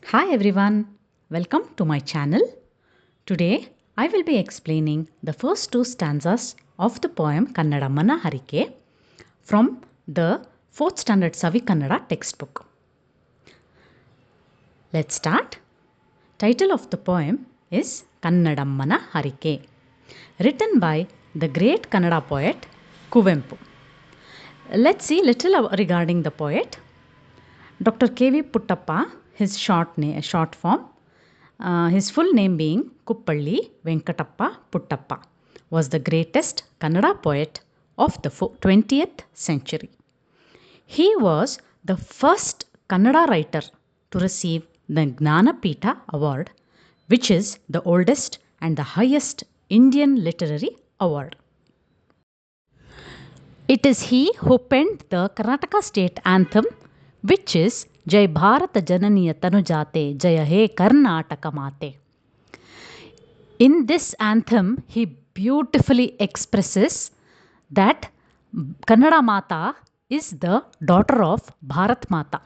Hi everyone, welcome to my channel. Today I will be explaining the first two stanzas of the poem Kannadammana Harike from the 4th standard Savi Kannada textbook. Let's start. Title of the poem is Kannadammana Harike, written by the great Kannada poet Kuvempu. Let's see little regarding the poet. Dr. K.V. Puttappa, his short form, his full name being Kuppalli Venkatappa Puttappa, was the greatest Kannada poet of the 20th century. He was the first Kannada writer to receive the Gnanapitha Award, which is the oldest and the highest Indian literary award. It is he who penned the Karnataka state anthem, which is Jai Bharata Jananiya Tanujate Jaya He Karnataka Mate. In this anthem, he beautifully expresses that Kannada Mata is the daughter of Bharat Mata,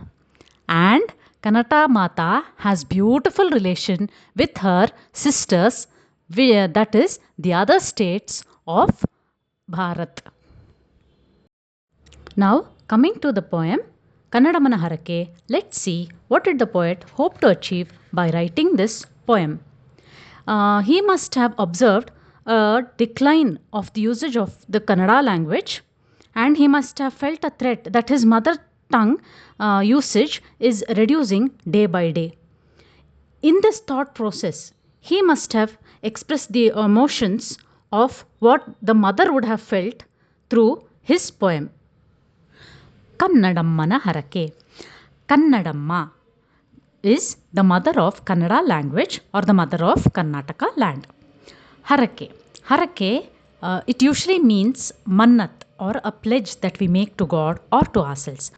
and Kannada Mata has beautiful relation with her sisters, that is the other states of Bharat. Now, coming to the poem Kannadammana Harake, let's see what did the poet hope to achieve by writing this poem. He must have observed a decline of the usage of the Kannada language, and he must have felt a threat that his mother tongue usage is reducing day by day. In this thought process, he must have expressed the emotions of what the mother would have felt through his poem. Kannadammana Harake. Kannadamma is the mother of Kannada language or the mother of Karnataka land. Harake. Harake, it usually means mannat or a pledge that we make to God or to ourselves.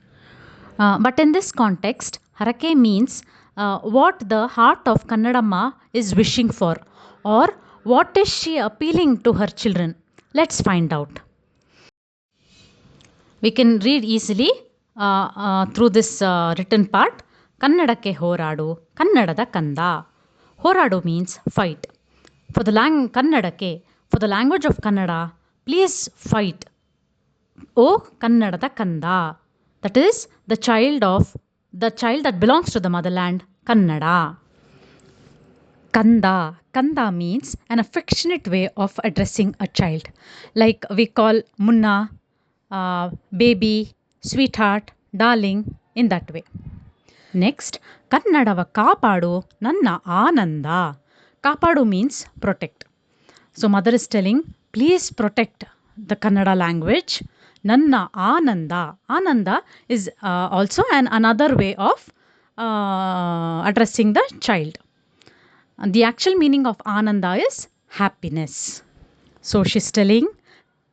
But in this context, Harake means what the heart of Kannadamma is wishing for, or what is she appealing to her children. Let's find out. We can read easily through this written part. Kannadake horadu, Kannadada kanda. Horadu means fight. For the Kannadake, for the language of Kannada, please fight. O Kannadada kanda. That is the child that belongs to the motherland, Kannada. Kanda. Kanda means an affectionate way of addressing a child. Like we call Munna, baby, sweetheart, darling, in that way. Next, Kannadava Kapadu Nanna Ananda. Kapadu means protect. So mother is telling, please protect the Kannada language. Nanna Ananda. Ananda is also another way of addressing the child. And the actual meaning of Ananda is happiness. So she's telling,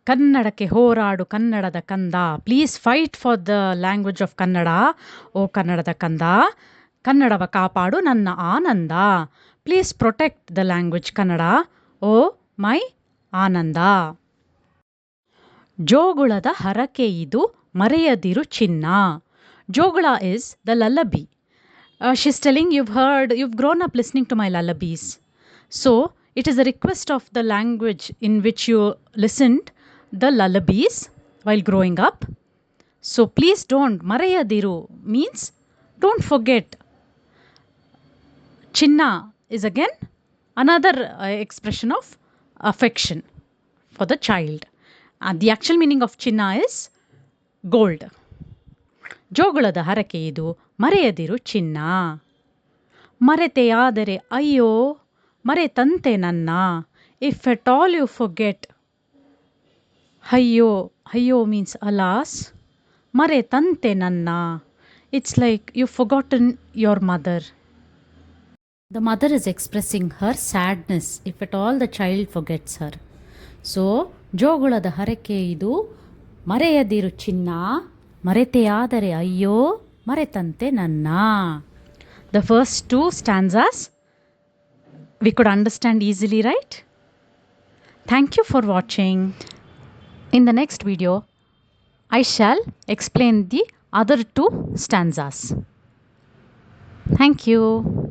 Kannadake horadu Kannadada kanda. Please fight for the language of Kannada. O Kannadada kanda. Kannadava kapadu nanna ananda. Please protect the language Kannada. O my Ananda. Jogulada harake idu mareyadiru chinna. Jogula is the lullaby. She's telling, you've grown up listening to my lullabies. So it is a request of the language in which you listened the lullabies while growing up. So please don't. Marayadiru means don't forget. Chinna is again another expression of affection for the child. The actual meaning of chinna is gold. ಜೋಗುಳದ ಹರಕೆ ಇದು ಮರೆಯದಿರು ಚಿನ್ನ. ಮರೆತೆಯಾದರೆ ಅಯ್ಯೋ ಮರೆತಂತೆ ನನ್ನ. If at all you forget. Hayyo. Hayyo means alas. Maretante nanna. It's like you've forgotten your mother. The mother is expressing her sadness if at all the child forgets her. So, ಜೋಗುಳದ ಹರಕೆ ಇದು ಮರೆಯದಿರು ಚಿನ್ನ. ಮರೆತೆಯಾದರೆ ಅಯ್ಯೋ ಮರೆತಂತೆ ನನ್ನ. The first two stanzas we could understand easily, right? Thank you for watching. In the next video, I shall explain the other two stanzas. Thank you.